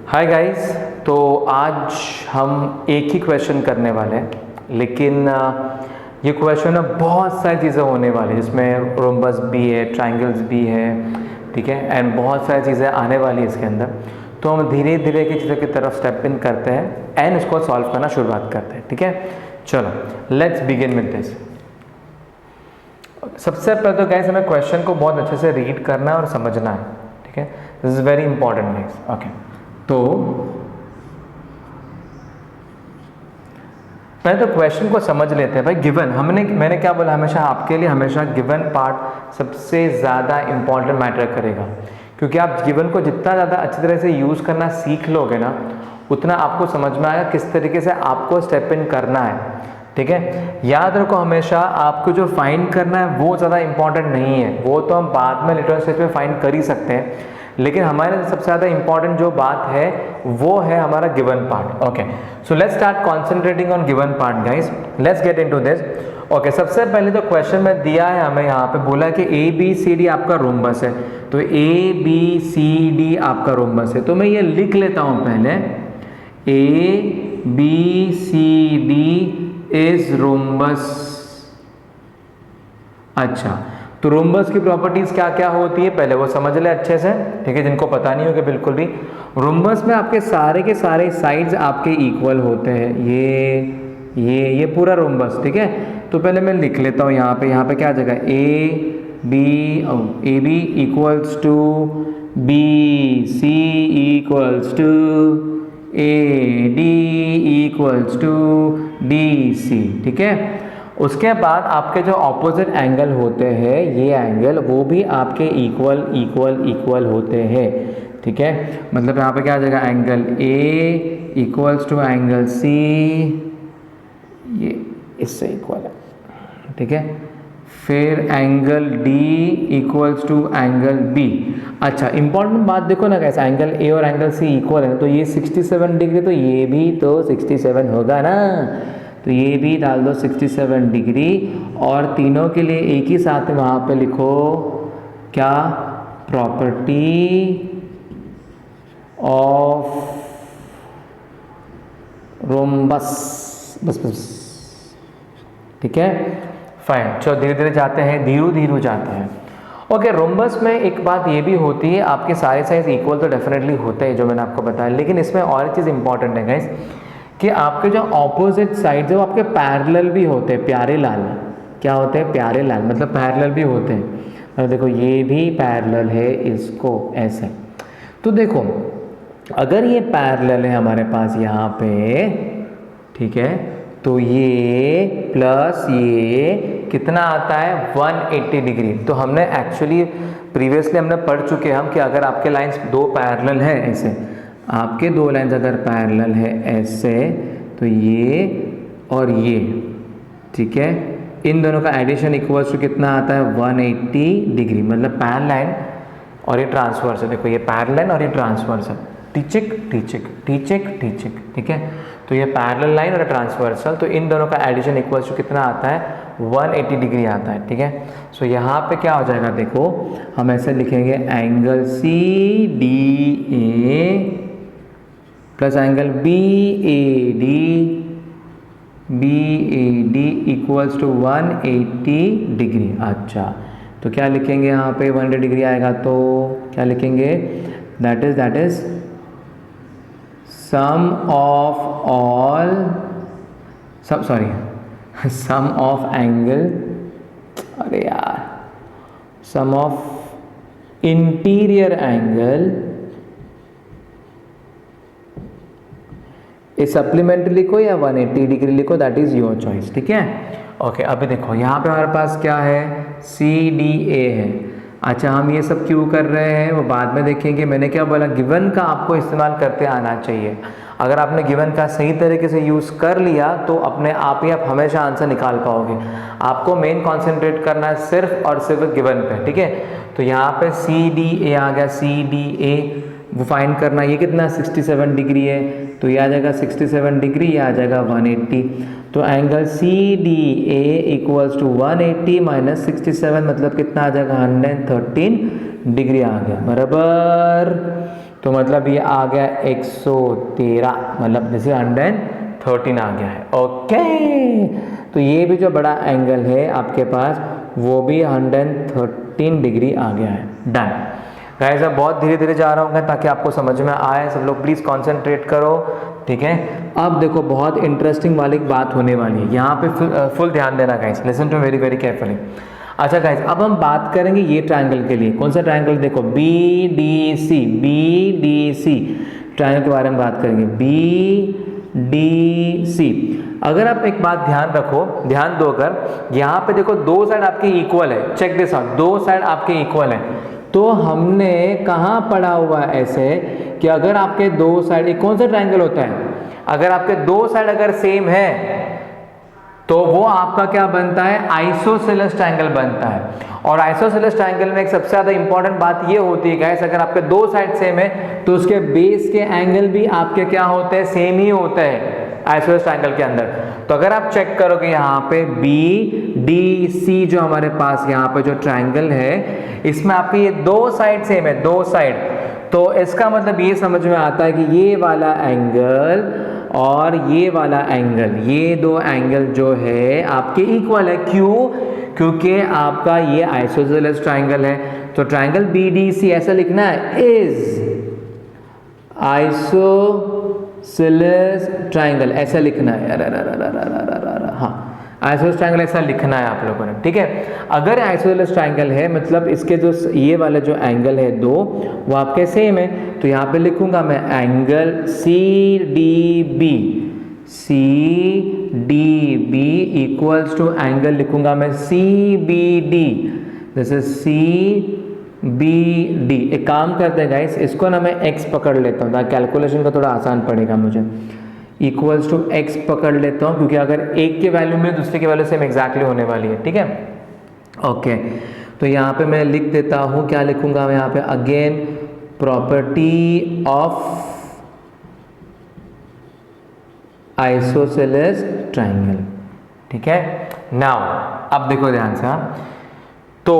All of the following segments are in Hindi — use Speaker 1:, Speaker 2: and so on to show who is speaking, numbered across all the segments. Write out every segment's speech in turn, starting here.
Speaker 1: Hi guys. तो आज हम एक ही क्वेश्चन करने वाले हैं, लेकिन ये क्वेश्चन में बहुत सारी चीज़ें होने वाली हैं, जिसमें रोम्बस भी है, ट्रायंगल्स भी है, ठीक है, एंड बहुत सारी चीज़ें आने वाली है इसके अंदर। तो हम धीरे धीरे की चीज़ों की तरफ स्टेप इन करते हैं एंड इसको सॉल्व करना शुरुआत करते हैं, ठीक है। चलो लेट्स बिगिन विद दिस। सबसे पहले तो गाइस हमें क्वेश्चन को बहुत अच्छे से रीड करना है और समझना है, ठीक है। This is very important guys. Okay, तो पहले तो क्वेश्चन को समझ लेते हैं। भाई गिवन, मैंने क्या बोला, हमेशा आपके लिए हमेशा गिवन पार्ट सबसे ज़्यादा इंपॉर्टेंट मैटर करेगा, क्योंकि आप गिवन को जितना ज़्यादा अच्छी तरह से यूज़ करना सीख लोगे ना, उतना आपको समझ में आएगा किस तरीके से आपको स्टेप इन करना है, ठीक है। याद रखो हमेशा आपको जो फाइंड करना है वो ज़्यादा इंपॉर्टेंट नहीं है, वो तो हम बाद में लिटरल स्टेज पे फाइंड कर ही सकते हैं, लेकिन हमारे सबसे ज़्यादा इंपॉर्टेंट जो बात है वो है हमारा given part. Okay, so let's start concentrating on given part guys. Let's get into this. Okay, सबसे पहले तो क्वेश्चन में दिया है हमें, यहाँ पे बोला है कि ए बी सी डी आपका रोम्बस है, तो ए बी सी डी आपका रोम्बस है। तो मैं ये लिख लेता हूँ पहले, A B C D is rhombus. अच्छा, तो रोम्बस की प्रॉपर्टीज क्या क्या होती है पहले वो समझ ले अच्छे से, ठीक है, जिनको पता नहीं होगा बिल्कुल भी। रोम्बस में आपके सारे के सारे साइड्स आपके इक्वल होते हैं, ये पूरा रोम्बस, ठीक है। तो पहले मैं लिख लेता हूँ यहाँ पे क्या जगह, A B equals to B C equals to A D equals to D C, ठीक है। उसके बाद आपके जो ऑपोजिट एंगल होते हैं, ये एंगल, वो भी आपके इक्वल होते हैं, ठीक है। मतलब यहाँ पे क्या आ जाएगा, angle A equals to angle C, ये इससे इक्वल है, ठीक है। फिर angle D equals to angle B. अच्छा, इंपॉर्टेंट बात देखो ना कैसे, एंगल ए और एंगल सी इक्वल है, तो ये 67 डिग्री, तो ये भी तो 67 होगा ना, तो ये भी डाल दो 67 डिग्री। और तीनों के लिए एक ही साथ में वहाँ पे लिखो क्या, प्रॉपर्टी ऑफ रोम्बस, बस, ठीक है, फाइन। चलो धीरे धीरे जाते हैं, धीरू जाते हैं। ओके, रोम्बस में एक बात ये भी होती है, आपके सारे साइज इक्वल तो डेफिनेटली होते हैं जो मैंने आपको बताया, लेकिन इसमें और एक चीज़ इंपॉर्टेंट है गाइस, कि आपके जो ऑपोजिट साइड है वो आपके पैरेलल भी होते हैं, प्यारे लाल। क्या होते हैं, प्यारे लाल, मतलब पैरेलल भी होते हैं। और देखो ये भी पैरेलल है इसको, ऐसे। तो देखो अगर ये पैरेलल है हमारे पास यहाँ पे, ठीक है, तो ये प्लस ये कितना आता है, 180 डिग्री। तो हमने एक्चुअली प्रीवियसली हमने पढ़ चुके हैं हम कि अगर आपके लाइंस दो पैरेलल है ऐसे, आपके दो लाइंस अगर पैरेलल है ऐसे, तो ये और ये, ठीक है, इन दोनों का एडिशन इक्वल्स टू कितना आता है, 180 डिग्री। मतलब पैरेलल लाइन और ये ट्रांसवर्स है, देखो ये पैरेलल लाइन और ये ट्रांसवर्स है, टीचिक, ठीक है। तो ये पैरेलल लाइन और ट्रांसवर्सल, तो इन दोनों का एडिशन इक्वल्स टू कितना आता है, 180 डिग्री आता है, ठीक है। सो यहाँ पे क्या हो जाएगा, देखो हम ऐसे लिखेंगे, angle C D A plus angle B A D equals to 180 degree. अच्छा, तो क्या लिखेंगे यहाँ पे, 180 डिग्री आएगा तो क्या लिखेंगे, that is sum of angle, अरे यार, sum of interior angle supplementary लिखो या 180 डिग्री लिखो, दैट इज योर चॉइस, ठीक है। ओके, अभी देखो यहाँ पे हमारे पास क्या है, सी डी ए है। अच्छा, हम ये सब क्यों कर रहे हैं वो बाद में देखेंगे। मैंने क्या बोला, गिवन का आपको इस्तेमाल करते आना चाहिए। अगर आपने गिवन का सही तरीके से यूज़ कर लिया तो अपने आप ही आप हमेशा आंसर निकाल पाओगे। आपको मेन कॉन्सेंट्रेट करना है सिर्फ और सिर्फ गिवन पे, ठीक है। तो यहाँ पे सी डी ए आ गया, सी डी ए वो फाइंड करना, ये कितना 67 डिग्री है, तो ये आ जाएगा 67 डिग्री, ये आ जाएगा 180। तो angle C D A equals to 180 minus 67, मतलब कितना आ जाएगा, 113 डिग्री आ गया, बराबर। तो मतलब ये आ गया 113, मतलब जैसे 113 आ गया है। ओके, तो ये भी जो बड़ा एंगल है आपके पास वो भी 113 डिग्री आ गया है। डन गाइस, अब बहुत धीरे धीरे जा रहा हूँ ताकि आपको समझ में आए। सब लोग प्लीज़ कॉन्सेंट्रेट करो, ठीक है। अब देखो बहुत इंटरेस्टिंग वाली बात होने वाली है, यहाँ पे फुल ध्यान देना guys, listen to very very carefully. अच्छा गाइस, अब हम बात करेंगे ये ट्रायंगल के लिए। कौन सा ट्रायंगल? देखो BDC, BDC ट्रायंगल के बारे में बात करेंगे, BDC। अगर आप एक बात ध्यान रखो, ध्यान दो, अगर यहाँ पे देखो दो साइड आपके इक्वल है, चेक दिस आउट, दो साइड आपके इक्वल है, तो हमने कहाँ पढ़ा हुआ है ऐसे कि अगर आपके दो साइड, एक कौन सा ट्रायंगल होता है, अगर आपके दो साइड अगर सेम है तो वो आपका क्या बनता है? आइसोसेलेस ट्रायंगल बनता है। और आइसोसेलेस ट्रायंगल में एक सबसे ज़्यादा इंपॉर्टेंट बात ये होती है गाइस, अगर आपके दो साइड सेम है तो उसके बेस के एंगल भी आपके क्या होते हैं? सेम ही होते हैं आइसोसेलेस ट्रायंगल के अंदर। तो अगर आप चेक करोगे यहाँ पे BDC जो हमारे पास यहाँ पे जो ट्रायंगल है, इसमें आपके ये दो साइड सेम है, दो साइड, तो इसका मतलब ये समझ में आता है कि ये वाला एंगल और ये वाला एंगल, ये दो एंगल जो है आपके इक्वल है। क्यों? क्योंकि आपका ये आइसोसेलेस ट्रायंगल है। तो ट्रायंगल BDC ऐसा लिखना है, इज आइसोसेलेस ट्रायंगल, ऐसा लिखना है। हाँ, आइसोसेलेस ट्रायंगल ऐसा लिखना है आप लोगों ने, ठीक है। अगर आइसोसेलेस ट्रायंगल है मतलब इसके जो ये वाला जो एंगल है दो, वो आपके सेम है, तो यहाँ पे लिखूंगा मैं angle CDB equals to angle लिखूंगा मैं CBD, जैसे CBD। एक काम करते हैं गाइस, इसको ना मैं x पकड़ लेता हूँ ताकि कैलकुलेशन का थोड़ा आसान पड़ेगा मुझे। इक्वल्स टू x पकड़ लेता हूँ, क्योंकि अगर एक के वैल्यू में दूसरे के वैल्यू सेम एग्जैक्टली होने वाली है, ठीक है। ओके, तो यहाँ पे मैं लिख देता हूँ, क्या लिखूंगा मैं यहाँ पे? Again property of isosceles triangle, ठीक है। नाउ अब देखो ध्यान से, तो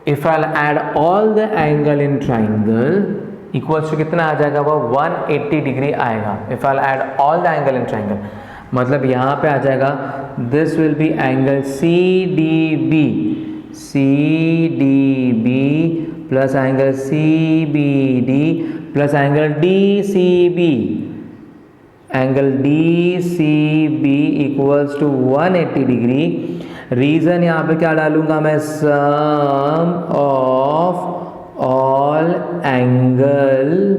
Speaker 1: if I add all the angle in triangle equals to कितना आ जाएगा? वो 180 डिग्री आएगा। If I add all the angle in triangle, मतलब यहाँ पे आ जाएगा this will be angle CDB plus angle CBD plus angle DCB, angle DCB equals to 180 degree. Reason यहाँ पे क्या डालूंगा मैं? सम of all angle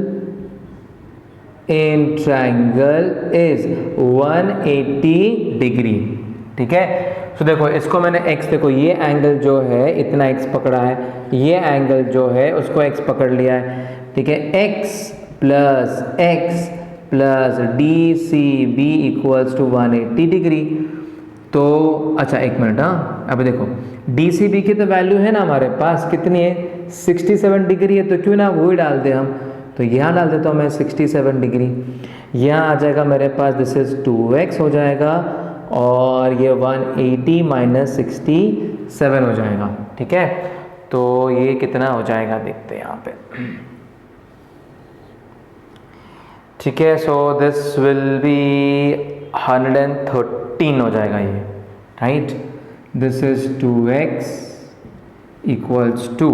Speaker 1: in triangle is 180 degree, ठीक है। तो देखो इसको मैंने x, देखो ये एंगल जो है इतना x पकड़ा है, ये एंगल जो है उसको x पकड़ लिया है, ठीक है। x plus DCB equals to 180 degree. तो अच्छा एक मिनट, हाँ अब देखो DCB की तो वैल्यू है ना हमारे पास, कितनी है? 67 डिग्री है, तो क्यों ना वही डाल दे हम। तो यहाँ डाल देता हूँ मैं 67 डिग्री। यहाँ आ जाएगा मेरे पास, दिस इज 2x हो जाएगा, और ये 180 माइनस 67 हो जाएगा, ठीक है। तो ये कितना हो जाएगा देखते हैं यहाँ पे, ठीक है। सो दिस विल बी 113 हो जाएगा ये, right. This is 2x equals to,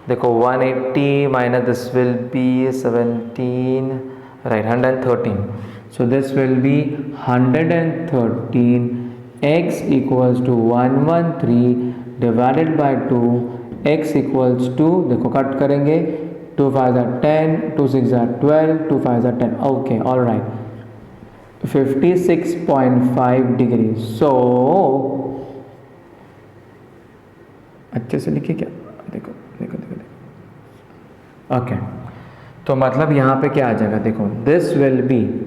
Speaker 1: देखो 180 minus this will be 17, right, 113। So this will be 113 x equals to 113 divided by 2, x equals to, देखो कट करेंगे, 2 5 10, 2 6 12, 2 5 10, ओके ऑल राइट, 56.5 डिग्री। सो अच्छे से लिखिए क्या, देखो देखो देखो देखो, ओके। तो मतलब यहाँ पे क्या आ जाएगा, देखो दिस विल बी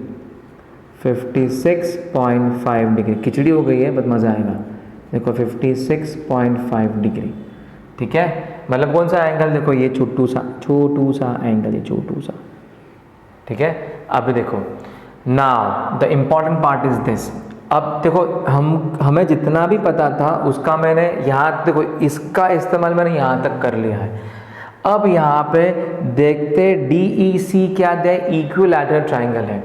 Speaker 1: 56.5 डिग्री, खिचड़ी हो गई है बट मज़ा आएगा। देखो 56.5 डिग्री, ठीक है। मतलब कौन सा एंगल? देखो ये छोटू सा एंगल, ये छोटू सा, ठीक है। अब देखो now the important part is this. अब देखो हमें जितना भी पता था उसका मैंने यहाँ, देखो इसका इस्तेमाल मैंने यहाँ तक कर लिया है। अब यहाँ पे देखते DEC क्या दिया है, इक्विलैटरल ट्राइंगल है।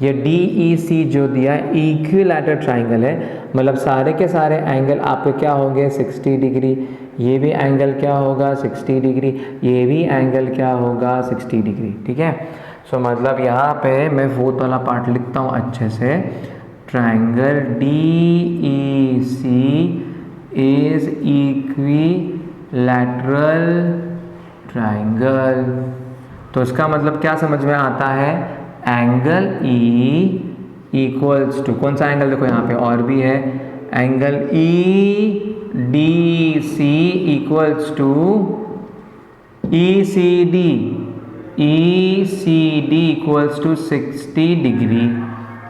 Speaker 1: ये DEC जो दिया है इक्विलैटरल ट्राइंगल है, मतलब सारे के सारे एंगल आपके क्या होंगे 60 डिग्री, ये भी एंगल क्या होगा 60 डिग्री, ये भी एंगल क्या होगा 60 डिग्री। ठीक है, सो मतलब यहाँ पे मैं फोर्थ वाला पार्ट लिखता हूँ अच्छे से, triangle DEC is equilateral triangle. तो इसका मतलब क्या समझ में आता है, एंगल E इक्वल्स टू कौन सा एंगल, देखो यहाँ पे और भी है, angle EDC equals to ECD equals to 60 degree,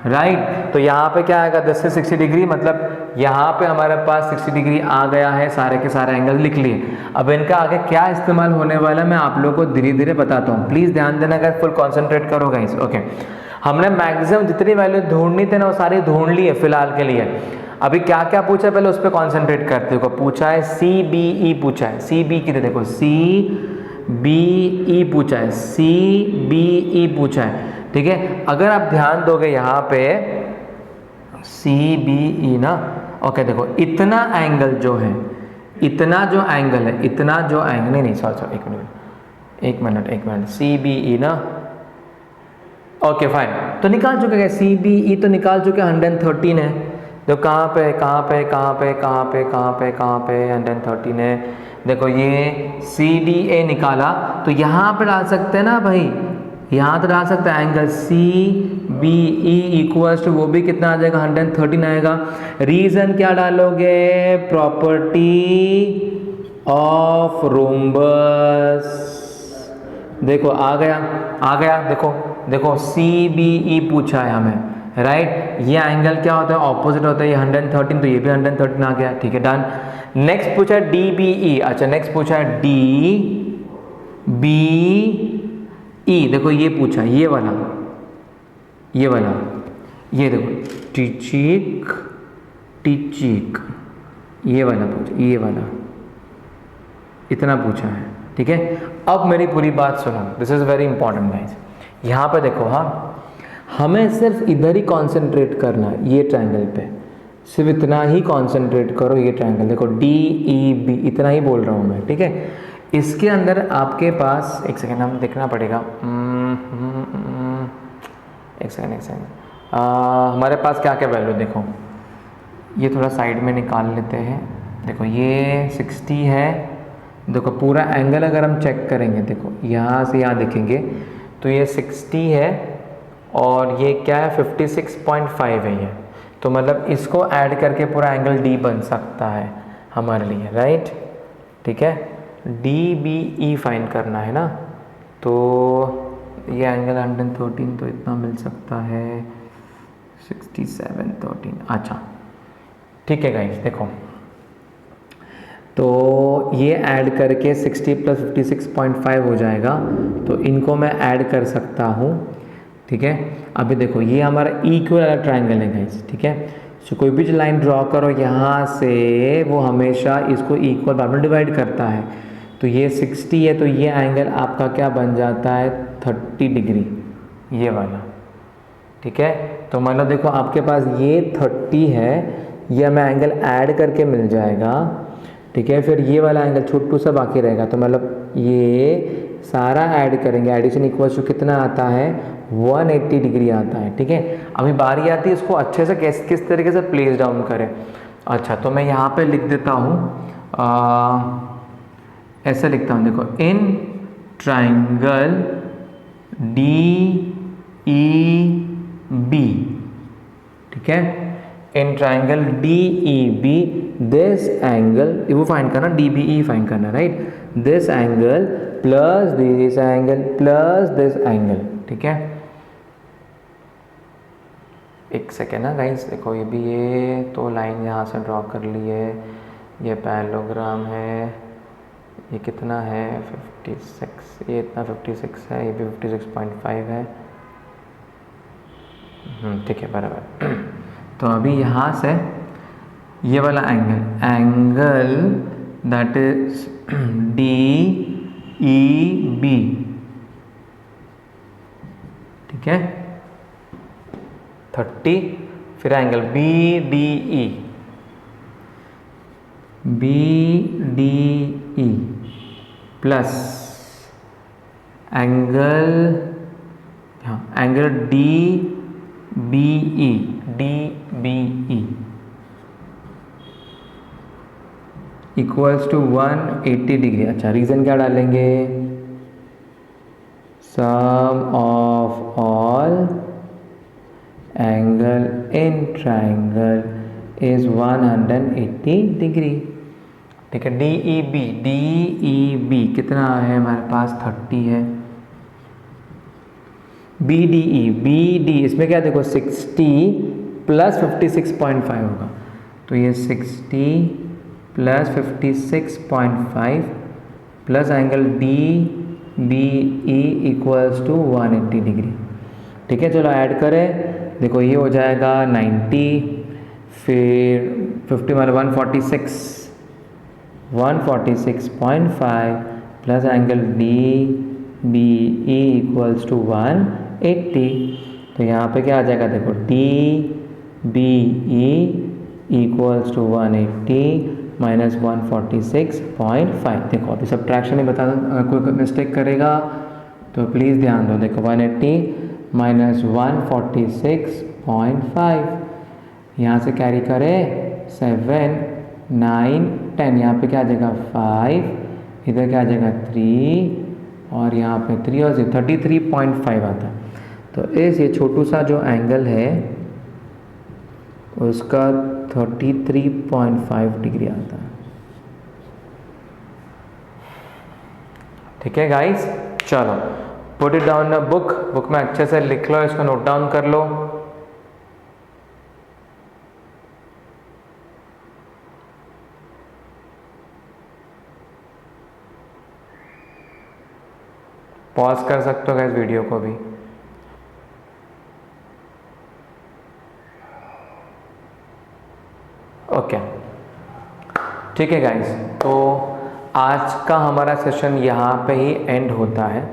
Speaker 1: right. तो यहाँ पे क्या आएगा 10 से 60 डिग्री, मतलब यहाँ पे हमारे पास 60 डिग्री आ गया है, सारे के सारे एंगल लिख लिए। अब इनका आगे क्या इस्तेमाल होने वाला मैं आप लोगों को धीरे धीरे बताता हूँ, प्लीज़ ध्यान देना, अगर फुल कॉन्सेंट्रेट करो गाइस। ओके, हमने मैक्सिमम जितनी वैल्यू ढूंढनी थी ना वो सारी ढूंढ ली है फिलहाल के लिए। अभी क्या क्या पूछा है पहले उस पर कॉन्सेंट्रेट करते हो। पूछा है CBE, पूछा है CB की, देखो CBE पूछा है, CBE पूछा है। ठीक है, अगर आप ध्यान दोगे यहाँ पे CBE ना, ओके देखो इतना एंगल जो है, इतना जो एंगल है, इतना जो एंगल, नहीं सॉरी एक मिनट CBE ना, ओके फाइन, तो निकाल चुके हैं CBE, तो निकाल चुके 113 है। तो कहाँ पे 113 है, देखो ये CDA निकाला, तो यहाँ पे डाल सकते हैं ना भाई, यहाँ तो डाल सकते हैं एंगल CBE इक्वल्स टू, वो भी कितना आ जाएगा 113 आएगा। रीजन क्या डालोगे, प्रॉपर्टी ऑफ रोम्बस, देखो आ गया, देखो CBE पूछा है हमें, राइट। ये एंगल क्या होता है, ऑपोजिट होता है, ये 113, तो ये भी 113 आ गया। ठीक है, डन। नेक्स्ट पूछा है DBE, अच्छा नेक्स्ट पूछा है DBE, देखो ये पूछा, ये वाला, ये देखो टिचिक, ये वाला पूछा, ये वाला इतना पूछा है। ठीक है, अब मेरी पूरी बात सुनो, this is very important guys. यहाँ पे देखो, हाँ हमें सिर्फ इधर ही कॉन्सेंट्रेट करना है, ये ट्रायंगल पे सिर्फ इतना ही कॉन्सेंट्रेट करो, ये ट्रायंगल देखो DEB, इतना ही बोल रहा हूँ मैं। ठीक है, इसके अंदर आपके पास, एक सेकेंड हम देखना पड़ेगा, एक सेकेंड, हमारे पास क्या क्या वैल्यू, देखो ये थोड़ा साइड में निकाल लेते हैं। देखो ये 60 है, देखो पूरा एंगल अगर हम चेक करेंगे, देखो यहाँ से यहाँ देखेंगे तो ये 60 है और ये क्या है 56.5 है ये, तो मतलब इसको ऐड करके पूरा एंगल D बन सकता है हमारे लिए, राइट। ठीक है, DBE फाइंड करना है ना, तो ये एंगल 113, तो इतना मिल सकता है 6713। अच्छा ठीक है गाइस, देखो तो ये ऐड करके 60 प्लस 56.5 हो जाएगा, तो इनको मैं ऐड कर सकता हूँ। ठीक है, अभी देखो ये हमारा इक्विलैटरल ट्रायंगल है गाइस। ठीक है, सो कोई भी लाइन ड्रॉ करो यहाँ से, वो हमेशा इसको इक्वल पार्ट में डिवाइड करता है। तो ये 60 है, तो ये एंगल आपका क्या बन जाता है 30 डिग्री, ये वाला। ठीक है, तो मतलब देखो आपके पास ये 30 है, ये हमें एंगल ऐड करके मिल जाएगा। ठीक है, फिर ये वाला एंगल छोटू सा बाकी रहेगा, तो मतलब ये सारा ऐड करेंगे, एडिशन इक्वल्स टू कितना आता है 180 डिग्री आता है। ठीक है, अभी बारी आती है इसको अच्छे से किस तरीके से प्लेस डाउन करें। अच्छा, तो मैं यहाँ पे लिख देता हूँ, ऐसे लिखता हूँ, देखो इन ट्राइंगल DEB, ठीक है, in triangle DEB this angle, वो फाइंड करना, DBE फाइंड करना, right, this angle plus this angle plus this angle. ठीक है, एक सेकेंड ना गाइस, देखो ये भी, ये तो लाइन यहाँ से ड्रॉ कर ली है, ये पैरेललोग्राम है, ये कितना है 56, ये इतना 56 है, ये भी 56.5 है। ठीक है, बराबर। तो अभी यहाँ से ये वाला angle that is E B, ठीक है 30, फिर angle B D E, B D E plus angle, हाँ angle D B E, D B E equals to 180 degree. अच्छा रीज़न क्या डालेंगे, sum of all angle in triangle is 180 degree, ठीक है। डी ई बी कितना है हमारे पास 30 है, बी डी इसमें क्या देखो 60 प्लस 56.5 होगा, तो ये 60 plus 56.5 plus angle D B E equals to 180 degree, ठीक है। चलो ऐड करें, देखो ये हो जाएगा 90, फिर 50 मतलब 146.5 plus angle D B E equals to 180, तो यहाँ पे क्या आ जाएगा देखो D B E equals to 180 minus 146.5। देखो अभी सब्ट्रैक्शन ही बता दो, अगर कोई मिस्टेक करेगा तो प्लीज़ ध्यान दो। देखो 180 माइनस 146.5, यहाँ से कैरी करें 7 9 10, यहाँ पे क्या आ जाएगा 5, इधर क्या आ जाएगा 3 और यहाँ पे 3 और 33.5 आता है। तो इस ये छोटू सा जो एंगल है उसका 33.5 डिग्री आता है, ठीक है गाइस। चलो put it down in book में अच्छे से लिख लो, इसको नोट डाउन कर लो। पॉज कर सकते हो गाइस वीडियो को भी। ओके ठीक है गाइस, तो आज का हमारा सेशन यहाँ पे ही एंड होता है।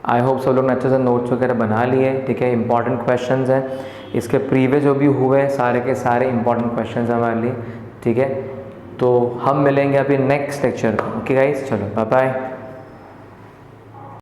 Speaker 1: आई होप सब लोग ने अच्छे से नोट्स वगैरह बना लिए, ठीक है। इंपॉर्टेंट क्वेश्चंस हैं, इसके प्रीवियस जो भी हुए सारे के सारे इंपॉर्टेंट क्वेश्चंस हैं हमारे लिए, ठीक है। तो हम मिलेंगे अभी नेक्स्ट लेक्चर को। ओके गाइस, चलो बाय बाय।